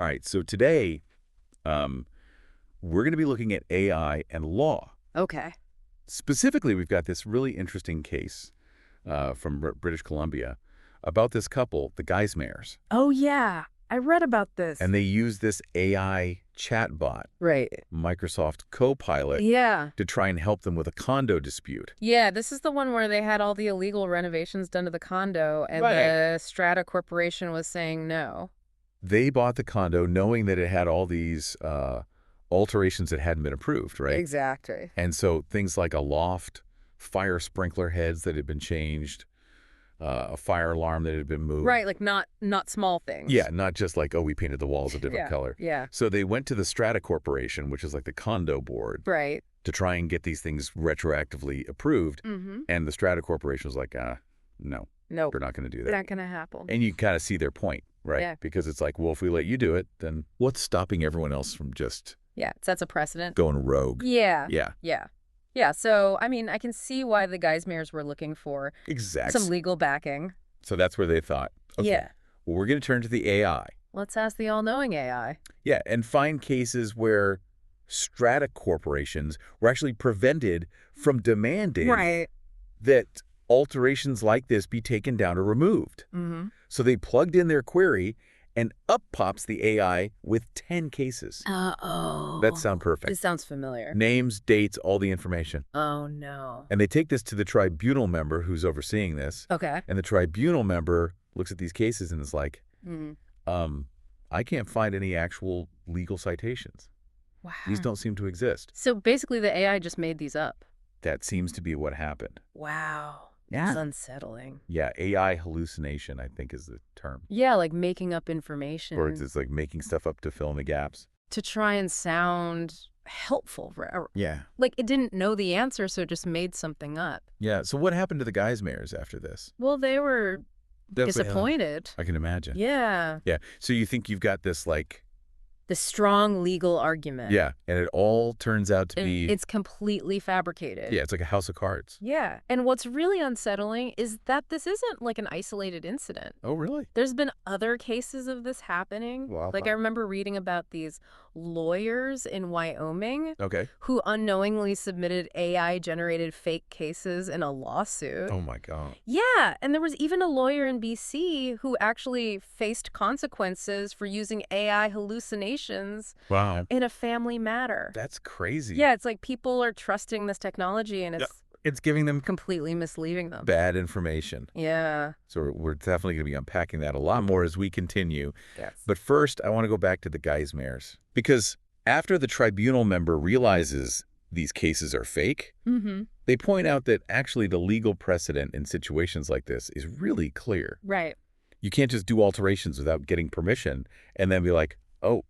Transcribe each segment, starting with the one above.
All right, so today we're going to be looking at AI and law. Okay. Specifically, we've got this really interesting case from British Columbia about this couple, the Geismares. Oh, yeah. I read about this. And they use this AI chatbot, Right. Microsoft Copilot, Yeah. to try and help them with a condo dispute. Yeah, this is the one where they had all the illegal renovations done to the condo, and Right. the Strata Corporation was saying no. They bought the condo knowing that it had all these alterations that hadn't been approved, right? Exactly. And so things like a loft, fire sprinkler heads that had been changed, a fire alarm that had been moved. Right, like not small things. Yeah, not just like, oh, we painted the walls a different color. Yeah. So they went to the Strata Corporation, which is like the condo board, Right. to try and get these things retroactively approved. Mm-hmm. And the Strata Corporation was like, no, Nope. we're not going to do that. Not gonna happen. And you kind of see their point, right? Yeah. Because it's like, well, if we let you do it, then what's stopping everyone else from just Yeah, it sets a precedent. going rogue? Yeah. Yeah. Yeah. Yeah, so, I mean, I can see why the Geismares were looking for Exactly. some legal backing. So that's where they thought, okay, Yeah. well, we're going to turn to the AI. Let's ask the all-knowing AI. Yeah, and find cases where strata corporations were actually prevented from demanding that alterations like this be taken down or removed. Mm-hmm. So they plugged in their query, and up pops the AI with 10 cases. Uh-oh. That sounds perfect. This sounds familiar. Names, dates, all the information. Oh, no. And they take this to the tribunal member who's overseeing this. Okay. And the tribunal member looks at these cases and is like, Mm-hmm. I can't find any actual legal citations. Wow. These don't seem to exist. So basically the AI just made these up. That seems to be what happened. Wow. Yeah. That's unsettling. Yeah, AI hallucination, I think, is the term. Yeah, like making up information. Or it's like making stuff up to fill in the gaps. To try and sound helpful. Yeah. Like it didn't know the answer, so it just made something up. Yeah, so what happened to the Geismares after this? Well, they were disappointed. I can imagine. Yeah. Yeah, so you think you've got this, like... The strong legal argument. Yeah, and it all turns out to be... It's completely fabricated. Yeah, it's like a house of cards. Yeah. And what's really unsettling is that this isn't like an isolated incident. Oh, really? There's been other cases of this happening. Wow. Like I remember reading about these lawyers in Wyoming Okay. who unknowingly submitted AI-generated fake cases in a lawsuit. Oh, my God. Yeah, and there was even a lawyer in BC who actually faced consequences for using AI hallucinations Wow. in a family matter. That's crazy. Yeah, it's like people are trusting this technology and It's giving them completely misleading them. bad information. Yeah. So we're definitely going to be unpacking that a lot more as we continue. Yes. But first, I want to go back to the Geismares. Because after the tribunal member realizes these cases are fake, they point out that actually the legal precedent in situations like this is really clear. Right. You can't just do alterations without getting permission and then be like, oh,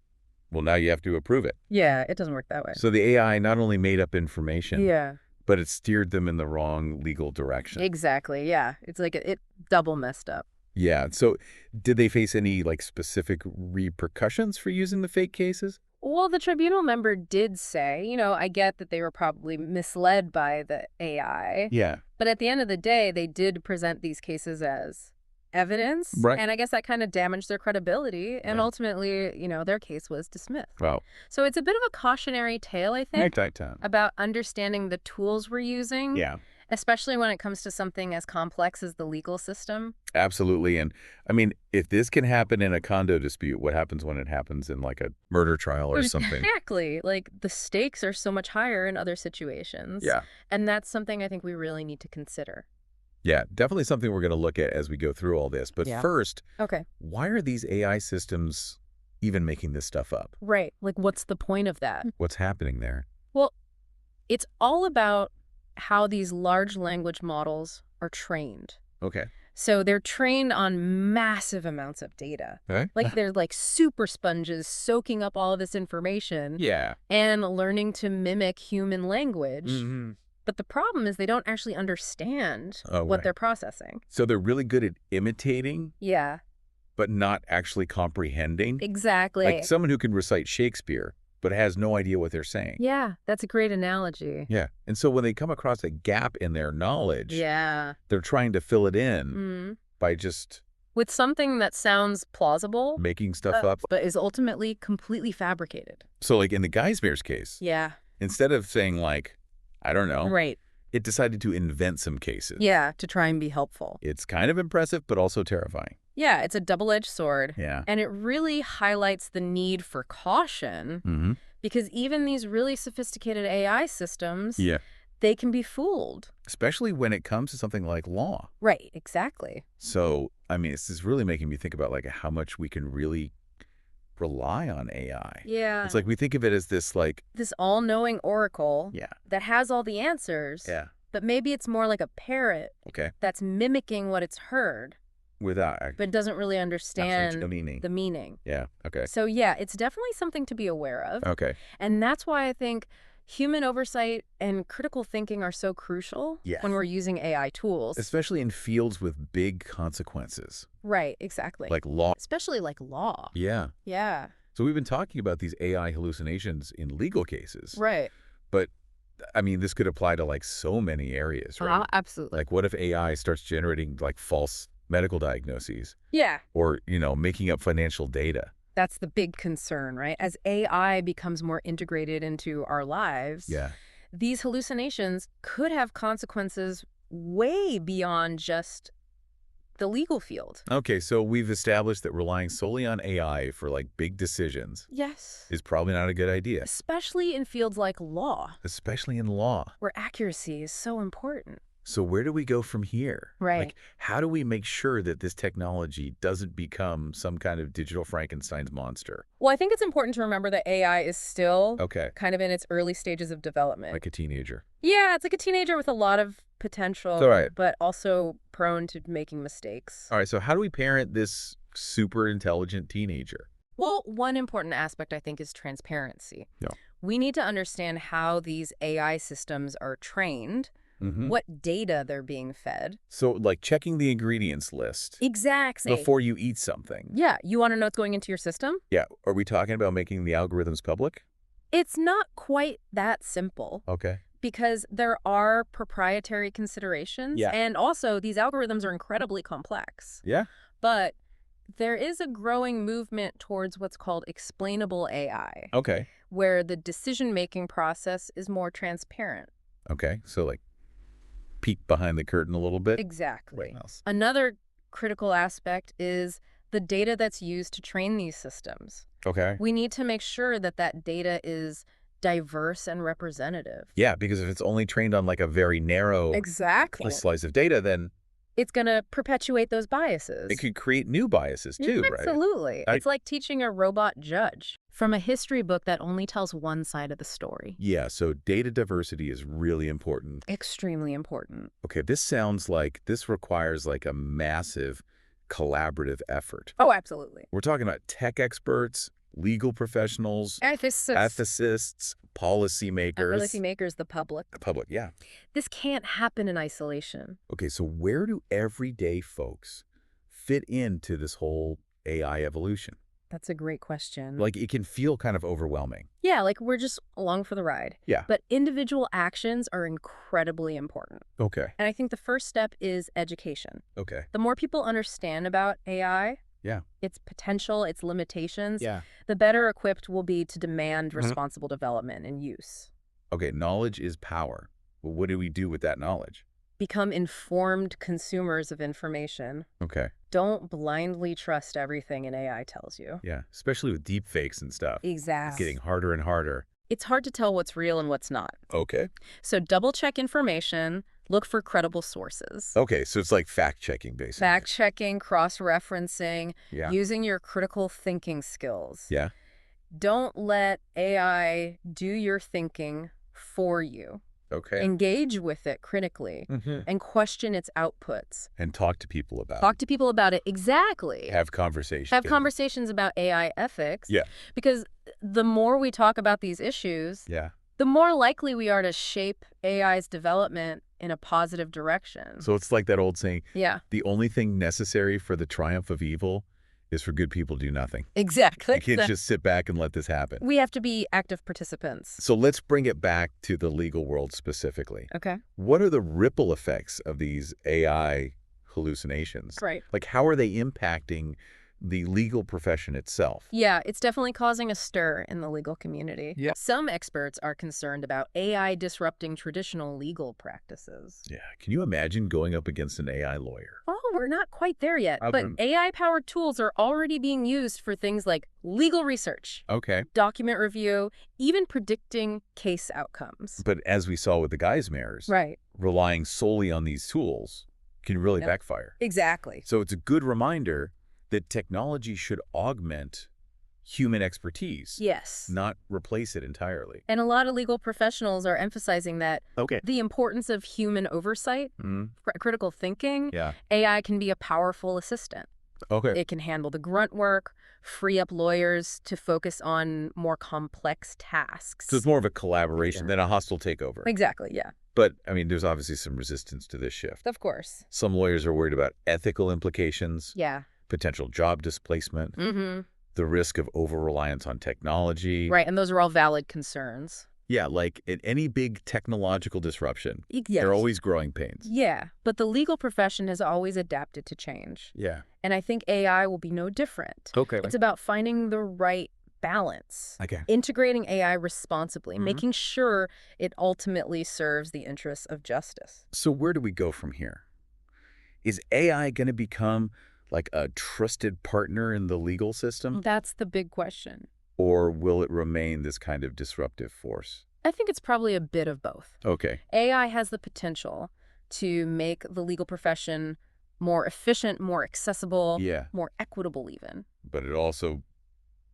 well, now you have to approve it. Yeah, it doesn't work that way. So the AI not only made up information, Yeah. but it steered them in the wrong legal direction. Exactly. Yeah. It's like it double messed up. Yeah. So did they face any like specific repercussions for using the fake cases? Well, the tribunal member did say, I get that they were probably misled by the AI. Yeah. But at the end of the day, they did present these cases as evidence. Right. And I guess that kind of damaged their credibility. And ultimately, their case was dismissed. Wow. So it's a bit of a cautionary tale, I think, Time. about understanding the tools we're using. Yeah. Especially when it comes to something as complex as the legal system. Absolutely. And I mean, if this can happen in a condo dispute, what happens when it happens in like a murder trial or something? Exactly. Like the stakes are so much higher in other situations. Yeah. And that's something I think we really need to consider. Yeah, definitely something we're going to look at as we go through all this. But first, why are these AI systems even making this stuff up? Right. Like, what's the point of that? What's happening there? Well, it's all about how these large language models are trained. Okay. So they're trained on massive amounts of data. Okay. Like they're like super sponges soaking up all of this information. Yeah. And learning to mimic human language. Mm-hmm. But the problem is they don't actually understand what right. they're processing. So they're really good at imitating, Yeah. but not actually comprehending. Exactly. Like someone who can recite Shakespeare, but has no idea what they're saying. Yeah, that's a great analogy. Yeah. And so when they come across a gap in their knowledge, Yeah. they're trying to fill it in by just with something that sounds plausible, Making stuff up. but is ultimately completely fabricated. So like in the Geismer's case, Yeah. instead of saying like, I don't know, Right. it decided to invent some cases. Yeah, to try and be helpful. It's kind of impressive, but also terrifying. Yeah, it's a double-edged sword. Yeah. And it really highlights the need for caution Mm-hmm. because even these really sophisticated AI systems, Yeah. they can be fooled. Especially when it comes to something like law. Right, exactly. So, I mean, this is really making me think about like how much we can really rely on AI. Yeah. It's like we think of it as this like, This all-knowing oracle yeah, that has all the answers, yeah, but maybe it's more like a parrot okay, that's mimicking what it's heard, without but doesn't really understand the meaning. the meaning. Yeah, okay, So yeah, it's definitely something to be aware of. okay. And that's why I think human oversight and critical thinking are so crucial Yes. when we're using AI tools. Especially in fields with big consequences, Right, exactly. like law. Especially like law. Yeah. Yeah, So we've been talking about these AI hallucinations in legal cases. right. But, I mean, this could apply to like so many areas, right? Absolutely. Like what if AI starts generating like false medical diagnoses Yeah. or, making up financial data? That's the big concern, right? As AI becomes more integrated into our lives, Yeah. these hallucinations could have consequences way beyond just the legal field. Okay, so we've established that relying solely on AI for like big decisions Yes. is probably not a good idea, Especially in fields like law, especially in law. where accuracy is so important. So where do we go from here? Right. Like, how do we make sure that this technology doesn't become some kind of digital Frankenstein's monster? Well, I think it's important to remember that AI is still Okay, kind of in its early stages of development. like a teenager. Yeah, it's like a teenager with a lot of potential, All right. but also prone to making mistakes. All right, so how do we parent this super intelligent teenager? Well, one important aspect, I think, is transparency. Yeah. We need to understand how these AI systems are trained, Mm-hmm. what data they're being fed. So like checking the ingredients list Exactly. before you eat something. Yeah, you want to know what's going into your system? Yeah, are we talking about making the algorithms public? It's not quite that simple Okay. because there are proprietary considerations. Yeah. And also, these algorithms are incredibly complex. Yeah. But there is a growing movement towards what's called explainable AI, Okay. where the decision-making process is more transparent. Okay, so like peek behind the curtain a little bit. Exactly. What else? Another critical aspect is the data that's used to train these systems. Okay. We need to make sure that that data is diverse and representative. Yeah, because if it's only trained on like a very narrow Exactly. slice of data, then It's going to perpetuate those biases. it could create new biases too, right? Absolutely. I- It's like teaching a robot judge from a history book that only tells one side of the story. Yeah, so data diversity is really important. Extremely important. Okay, this sounds like this requires like a massive collaborative effort. Oh, absolutely. We're talking about tech experts, legal professionals, Ethicists. policymakers. Policymakers, the public. The public, yeah. This can't happen in isolation. Okay, so where do everyday folks fit into this whole AI evolution? That's a great question. Like, it can feel kind of overwhelming. Yeah, like we're just along for the ride. Yeah. But individual actions are incredibly important. Okay. And I think the first step is education. Okay. The more people understand about AI, Yeah. its potential, its limitations, Yeah. the better equipped we'll be to demand Mhm. responsible development and use. Okay, knowledge is power. Well, what do we do with that knowledge? Become informed consumers of information. Okay. Don't blindly trust everything an AI tells you. Yeah, especially with deep fakes and stuff. It's Exactly. getting harder and harder. It's hard to tell what's real and what's not. Okay. So double-check information, look for credible sources. Okay, so it's like fact-checking, basically. Fact-checking, cross-referencing, Yeah. using your critical thinking skills. Yeah. Don't let AI do your thinking for you. Okay. Engage with it critically and question its outputs. And talk to people about Talk to people about it. Exactly. it. Have conversations. Have conversations about AI ethics. Yeah. Because the more we talk about these issues, Yeah. the more likely we are to shape AI's development in a positive direction. So it's like that old saying, Yeah, the only thing necessary for the triumph of evil is for good people to do nothing. exactly. You can't just sit back and let this happen. We have to be active participants. So let's bring it back to the legal world specifically. Okay. What are the ripple effects of these AI hallucinations. Right. Like, how are they impacting the legal profession itself? Yeah, it's definitely causing a stir in the legal community. Yeah. Some experts are concerned about AI disrupting traditional legal practices. Yeah. Can you imagine going up against an AI lawyer? Well, we're not quite there yet, but Okay. AI-powered tools are already being used for things like legal research, Okay. document review, even predicting case outcomes. But as we saw with the Geismers, Right. relying solely on these tools can really Yep. backfire. Exactly. So it's a good reminder that technology should augment human expertise, Yes. not replace it entirely. And a lot of legal professionals are emphasizing that Okay. the importance of human oversight, critical thinking, Yeah. AI can be a powerful assistant. Okay. It can handle the grunt work, free up lawyers to focus on more complex tasks. So it's more of a collaboration than a hostile takeover. Exactly, yeah. But, I mean, there's obviously some resistance to this shift. Of course. Some lawyers are worried about ethical implications, Yeah. potential job displacement, the risk of over-reliance on technology. Right, and those are all valid concerns. Yeah, like in any big technological disruption, Yes. there are always growing pains. Yeah, but the legal profession has always adapted to change. Yeah. And I think AI will be no different. Okay. It's about finding the right balance. Okay. Integrating AI responsibly, making sure it ultimately serves the interests of justice. So where do we go from here? Is AI going to become like a trusted partner in the legal system? That's the big question. Or will it remain this kind of disruptive force? I think it's probably a bit of both. Okay. AI has the potential to make the legal profession more efficient, more accessible, Yeah. more equitable even. But it also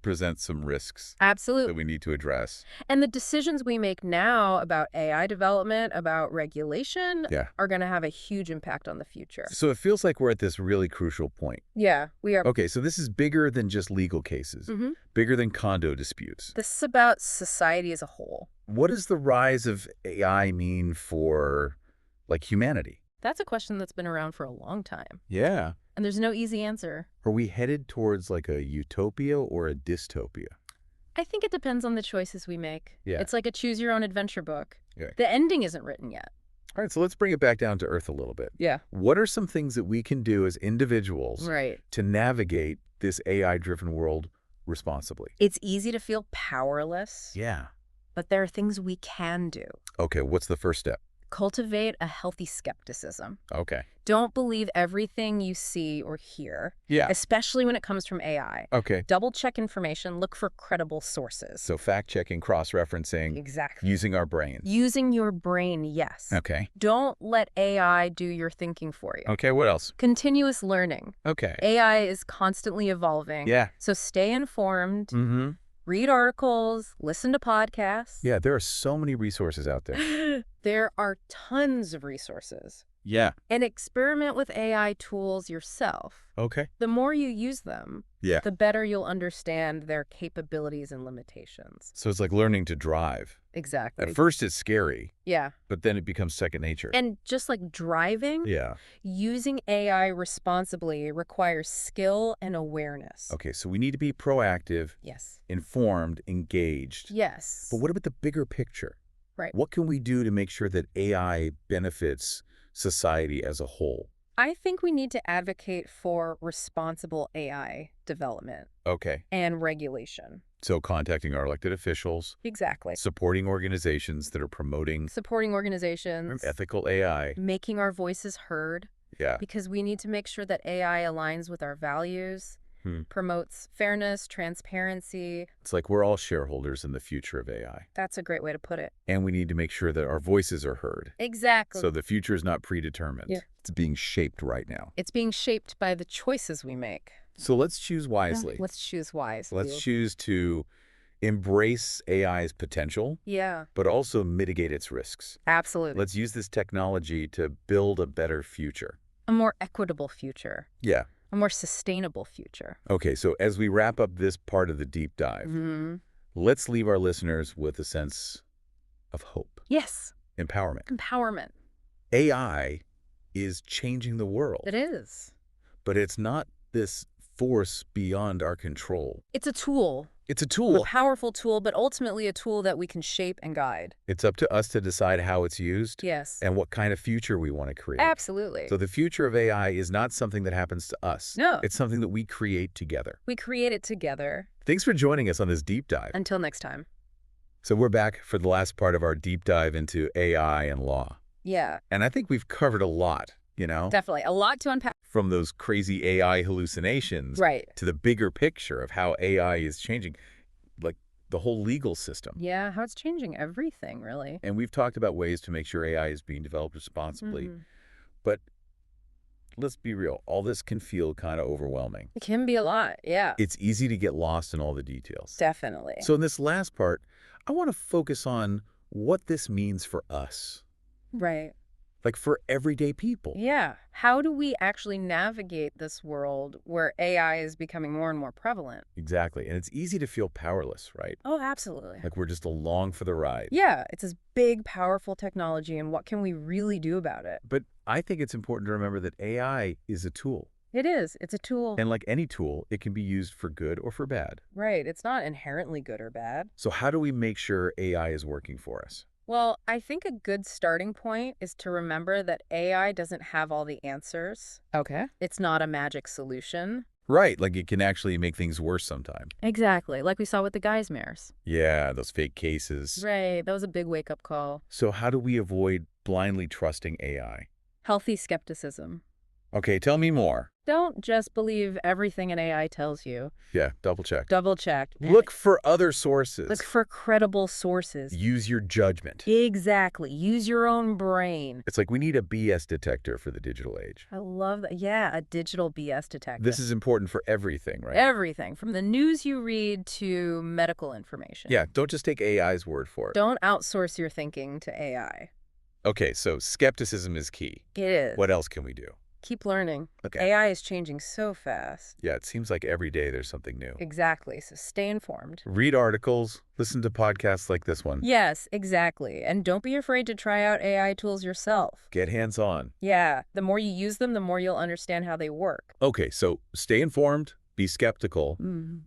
presents some risks Absolutely. that we need to address. And the decisions we make now about AI development, about regulation, Yeah. are going to have a huge impact on the future. So it feels like we're at this really crucial point. Yeah, we are. Okay, so this is bigger than just legal cases, bigger than condo disputes. This is about society as a whole. What does the rise of AI mean for, like, humanity? That's a question that's been around for a long time. Yeah. And there's no easy answer. Are we headed towards, like, a utopia or a dystopia? I think it depends on the choices we make. Yeah. It's like a choose-your-own-adventure book. Yeah. The ending isn't written yet. All right, so let's bring it back down to earth a little bit. Yeah. What are some things that we can do as individuals Right. to navigate this AI-driven world responsibly? It's easy to feel powerless, Yeah. but there are things we can do. Okay, what's the first step? Cultivate a healthy skepticism. Okay. Don't believe everything you see or hear, Yeah. especially when it comes from AI. Okay. Double-check information, look for credible sources. So fact-checking, cross-referencing, Exactly. using our brains. Using your brain, yes. Okay. Don't let AI do your thinking for you. Okay, what else? Continuous learning. Okay. AI is constantly evolving. Yeah. So stay informed, Mm-hmm. read articles, listen to podcasts. Yeah, there are so many resources out there. There are tons of resources. Yeah. And experiment with AI tools yourself. Okay. The more you use them, Yeah. the better you'll understand their capabilities and limitations. So it's like learning to drive. Exactly. At first it's scary, Yeah. but then it becomes second nature. And just like driving, Yeah. using AI responsibly requires skill and awareness. Okay, so we need to be proactive, Yes. informed, engaged. Yes. But what about the bigger picture? Right. What can we do to make sure that AI benefits society as a whole? I think we need to advocate for responsible AI development Okay. and regulation. So contacting our elected officials, Exactly. supporting organizations that are promoting Supporting organizations, ethical AI. making our voices heard, Yeah. because we need to make sure that AI aligns with our values, promotes fairness, transparency. It's like we're all shareholders in the future of AI. That's a great way to put it. And we need to make sure that our voices are heard. Exactly. So the future is not predetermined. Yeah. It's being shaped right now. It's being shaped by the choices we make. So let's choose wisely. Let's choose wisely. Let's choose to embrace AI's potential, Yeah, but also mitigate its risks. absolutely. Let's use this technology to build a better future. A more equitable future. Yeah. A more sustainable future. Okay, so as we wrap up this part of the deep dive, let's leave our listeners with a sense of hope, Yes. empowerment. Empowerment. AI is changing the world, It is. but it's not this force beyond our control. It's a tool. It's a A tool. powerful tool, but ultimately a tool that we can shape and guide. It's up to us to decide how it's used Yes. and what kind of future we want to create. Absolutely. So the future of AI is not something that happens to us. No. It's something that we create together. We create it together. Thanks for joining us on this deep dive. Until next time. So we're back for the last part of our deep dive into AI and law. Yeah, And I think we've covered a lot, definitely. A lot to unpack. from those crazy AI hallucinations Right. to the bigger picture of how AI is changing, like the whole legal system. Yeah, how it's changing everything, really. And we've talked about ways to make sure AI is being developed responsibly. Mhm. But let's be real, all this can feel kind of overwhelming. It can be a lot. Yeah, It's easy to get lost in all the details. definitely. So in this last part, I want to focus on what this means for us, Right. like for everyday people. Yeah. How do we actually navigate this world where AI is becoming more and more prevalent? Exactly. And it's easy to feel powerless, right? Oh, absolutely. Like we're just along for the ride. Yeah, it's this big, powerful technology, and what can we really do about it? But I think it's important to remember that AI is a tool. It is. It's a tool. And like any tool, it can be used for good or for bad. Right. It's not inherently good or bad. So how do we make sure AI is working for us? Well, I think a good starting point is to remember that AI doesn't have all the answers. Okay. It's not a magic solution. Right, like it can actually make things worse sometimes. Exactly, like we saw with the Geismares. Yeah, those fake cases. Right, that was a big wake-up call. So how do we avoid blindly trusting AI? Healthy skepticism. Okay, tell me more. Don't just believe everything an AI tells you. Yeah, double check. Double check. Look for other sources. Look for credible sources. Use your judgment. Exactly. Use your own brain. It's like we need a BS detector for the digital age. I love that. Yeah, a digital BS detector. This is important for everything, right? Everything, from the news you read to medical information. Yeah, don't just take AI's word for it. Don't outsource your thinking to AI. Okay, so skepticism is key. It is. What else can we do? Keep learning. Okay. AI is changing so fast. Yeah, it seems like every day there's something new. Exactly. So stay informed. Read articles, listen to podcasts like this one. Yes, exactly. And don't be afraid to try out AI tools yourself. Get hands-on. Yeah, the more you use them, the more you'll understand how they work. Okay, so stay informed, be skeptical,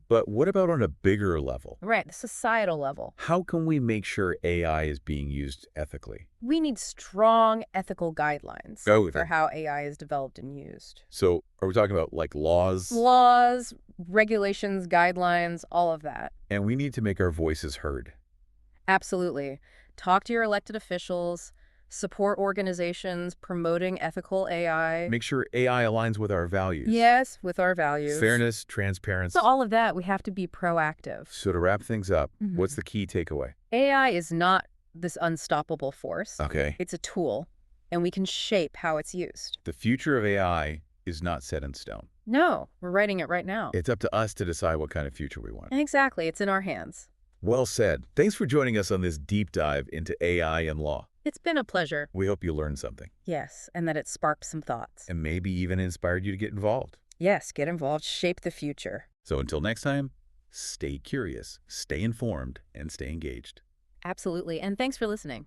but what about on a bigger level? Right, the societal level. How can we make sure AI is being used ethically? We need strong ethical guidelines Go with for it. how AI is developed and used. So are we talking about like laws? Laws, regulations, guidelines, all of that. And we need to make our voices heard. Absolutely. Talk to your elected officials, support organizations promoting ethical AI. Make sure AI aligns with our values. Yes, with our values. Fairness, transparency. So all of that, we have to be proactive. So to wrap things up, Mhm. what's the key takeaway? AI is not this unstoppable force. Okay. It's a tool, and we can shape how it's used. The future of AI is not set in stone. No, we're writing it right now. It's up to us to decide what kind of future we want. Exactly, it's in our hands. Well said. Thanks for joining us on this deep dive into AI and law. It's been a pleasure. We hope you learned something Yes, and that it sparked some thoughts. and maybe even inspired you to get involved. Yes, get involved, shape the future. So until next time, stay curious, stay informed, and stay engaged. Absolutely, and thanks for listening.